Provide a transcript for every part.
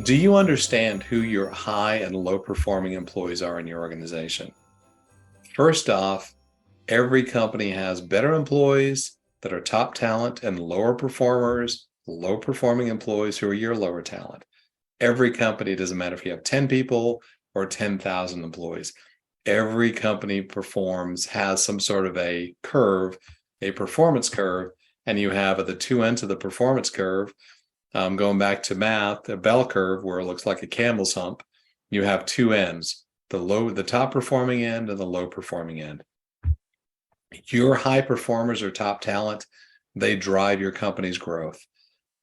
Do you understand who your high and low performing employees are in your organization? First off, every company has better employees that are top talent and lower performers, low performing employees who are your lower talent. Every company, doesn't matter if you have 10 people or 10,000 employees, every company has some sort of a curve, a performance curve, and you have at the two ends of the performance curve, going back to math, a bell curve where it looks like a camel's hump, you have two ends, the top performing end and the low performing end. Your high performers or top talent, they drive your company's growth.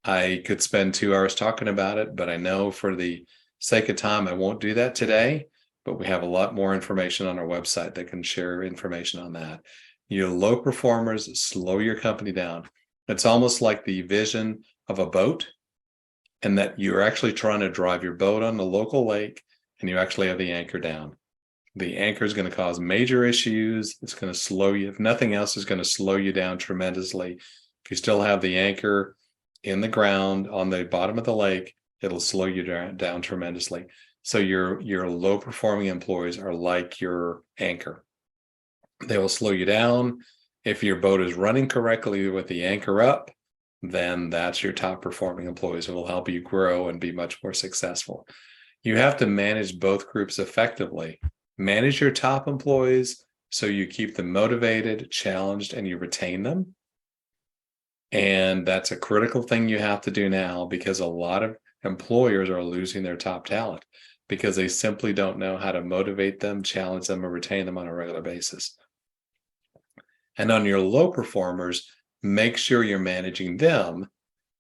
I could spend 2 hours talking about it, but I know for the sake of time, I won't do that today. But we have a lot more information on our website that can share information on that. Your low performers slow your company down. It's almost like the vision of a boat, and that you're actually trying to drive your boat on the local lake, and you actually have the anchor down. The anchor is going to cause major issues. It's going to slow you. If nothing else, is going to slow you down tremendously. If you still have the anchor in the ground on the bottom of the lake, it'll slow you down tremendously. So your low performing employees are like your anchor. They will slow you down. If your boat is running correctly with the anchor up, then that's your top performing employees who will help you grow and be much more successful. You have to manage both groups effectively. Manage your top employees so you keep them motivated, challenged, and you retain them. And that's a critical thing you have to do now, because a lot of employers are losing their top talent because they simply don't know how to motivate them, challenge them, or retain them on a regular basis. And on your low performers, make sure you're managing them,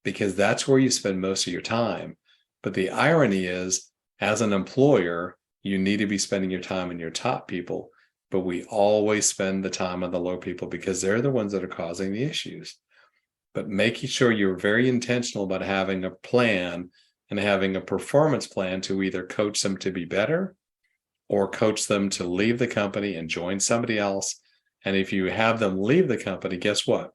because that's where you spend most of your time. But the irony is, as an employer, you need to be spending your time on your top people, but we always spend the time on the low people because they're the ones that are causing the issues. But making sure you're very intentional about having a plan and having a performance plan to either coach them to be better or coach them to leave the company and join somebody else. And if you have them leave the company, guess what?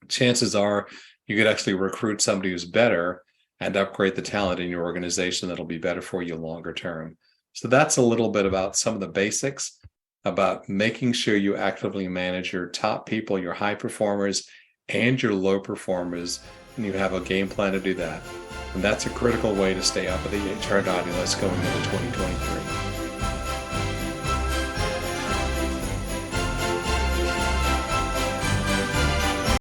Chances are you could actually recruit somebody who's better and upgrade the talent in your organization that'll be better for you longer term. So that's a little bit about some of the basics about making sure you actively manage your top people, your high performers, and your low performers, and you have a game plan to do that. And that's a critical way to stay up with the HR Naughty List going into 2023.